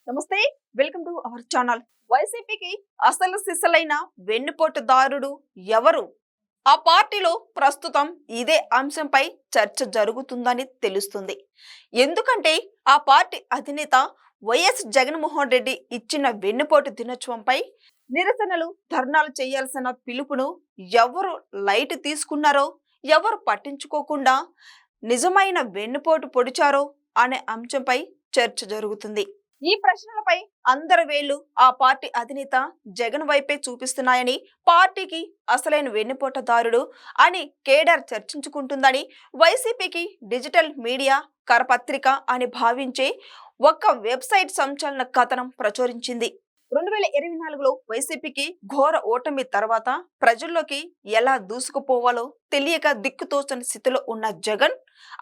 నమస్తే, welcome to our channel. వైసీపీకి అసలు సిసలైన వెన్నుపోటుదారుడు ఎవరు? ఆ పార్టీలో ప్రస్తుతం ఇదే అంశంపై చర్చ జరుగుతుందని తెలుస్తుంది. ఎందుకంటే ఆ పార్టీ అధినేత వైఎస్ జగన్మోహన్ రెడ్డి ఇచ్చిన వెన్నుపోటు దినోత్సవంపై నిరసనలు, ధర్నాలు చేయాల్సిన పిలుపును ఎవరు లైట్ తీసుకున్నారో, ఎవరు పట్టించుకోకుండా నిజమైన వెన్నుపోటు పొడిచారో అనే అంశంపై చర్చ జరుగుతుంది. ఈ ప్రశ్నలపై అందరి వేళ్లు ఆ పార్టీ అధినేత జగన్ వైపే చూపిస్తున్నాయని, పార్టీకి అసలైన వెన్నుపోటదారుడు అని కేడర్ చర్చించుకుంటుందని వైసీపీకి డిజిటల్ మీడియా కరపత్రిక అని భావించే ఒక వెబ్సైట్ సంచలన కథనం ప్రచురించింది. 2024లో వైసీపీకి ఘోర ఓటమి తర్వాత ప్రజల్లోకి ఎలా దూసుకుపోవాలో తెలియక దిక్కుతోచని స్థితిలో ఉన్న జగన్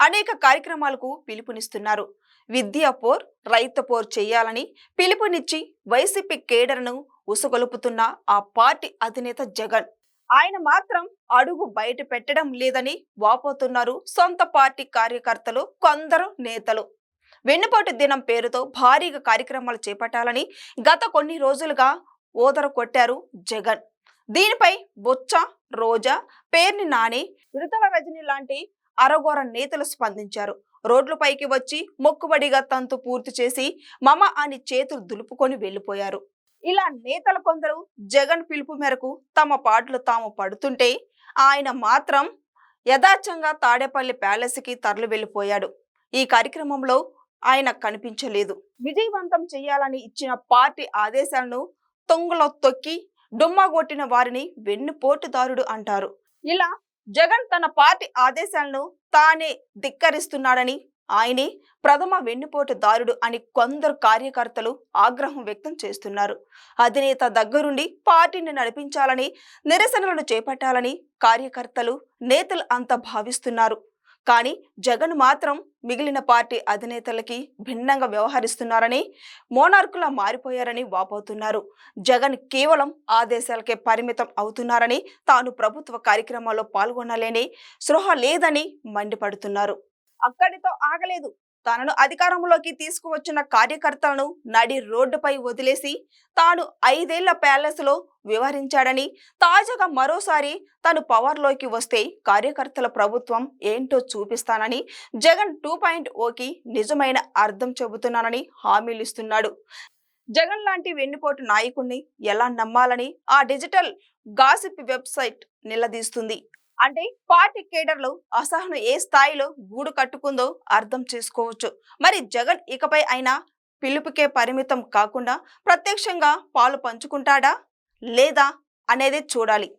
అనేక కార్యక్రమాలకు పిలుపునిస్తున్నారు. విద్యా పోర్, రైతు పోర్ చేయాలని పిలుపునిచ్చి వైసీపీ కేడర్ను ఉసగొలుపుతున్న ఆ పార్టీ అధినేత జగన్, ఆయన మాత్రం అడుగు బయట పెట్టడం లేదని వాపోతున్నారు సొంత పార్టీ కార్యకర్తలు, కొందరు నేతలు. వెన్నుపోటు దినం పేరుతో భారీగా కార్యక్రమాలు చేపట్టాలని గత కొన్ని రోజులుగా ఓదర కొట్టారు జగన్. దీనిపై బొత్స, రోజా, పేర్ని నాని, విడతల రజని లాంటి అరగోర నేతలు స్పందించారు. రోడ్లపైకి వచ్చి మొక్కుబడిగా తంతు పూర్తి చేసి మమ అని చేతులు దులుపుకొని వెళ్లిపోయారు. ఇలా నేతలు కొందరు జగన్ పిలుపు మేరకు తమ పాటలు తాము పడుతుంటే, ఆయన మాత్రం యథార్థంగా తాడేపల్లి ప్యాలెస్కి తరలి వెళ్లిపోయాడు. ఈ కార్యక్రమంలో ఆయన కనిపించలేదు. విజయవంతం చేయాలని ఇచ్చిన పార్టీ ఆదేశాలను తొంగలో తొక్కి డుమ్మగొట్టిన వారిని వెన్నుపోటుదారుడు అంటారు. ఇలా జగన్ తన పార్టీ ఆదేశాలను తానే ధిక్కరిస్తున్నాడని, ఆయనే ప్రథమ వెన్నుపోటుదారుడు అని కొందరు కార్యకర్తలు ఆగ్రహం వ్యక్తం చేస్తున్నారు. అధినేత దగ్గరుండి పార్టీని నడిపించాలని, నిరసనలను చేపట్టాలని కార్యకర్తలు, నేతలు అంతా భావిస్తున్నారు. కానీ జగన్ మాత్రం మిగిలిన పార్టీ అధినేతలకి భిన్నంగా వ్యవహరిస్తున్నారని, మోనార్కులా మారిపోయారని వాపోతున్నారు. జగన్ కేవలం ఆదేశాలకే పరిమితం అవుతున్నారని, తాను ప్రభుత్వ కార్యక్రమాల్లో పాల్గొనలేని స్పృహ లేదని మండిపడుతున్నారు. అక్కడితో ఆగలేదు. తనను అధికారంలోకి తీసుకువచ్చిన కార్యకర్తలను నడి రోడ్డుపై వదిలేసి తాను 5 ఏళ్ల ప్యాలెస్ లో వ్యవహరించాడని, తాజాగా మరోసారి తను పవర్లోకి వస్తే కార్యకర్తల ప్రభుత్వం ఏంటో చూపిస్తానని జగన్ 2.0కి నిజమైన అర్థం చెబుతున్నానని హామీలు ఇస్తున్నాడు. జగన్ లాంటి వెన్నుపోటు నాయకుడిని ఎలా నమ్మాలని ఆ డిజిటల్ గాసిప్ వెబ్సైట్ నిలదీస్తుంది. అంటే పార్టీ కేడర్లో అసహనం ఏ స్థాయిలో గూడు కట్టుకుందో అర్థం చేసుకోవచ్చు. మరి జగన్ ఇకపై అయినా పిలుపుకే పరిమితం కాకుండా ప్రత్యక్షంగా పాలు పంచుకుంటాడా లేదా అనేది చూడాలి.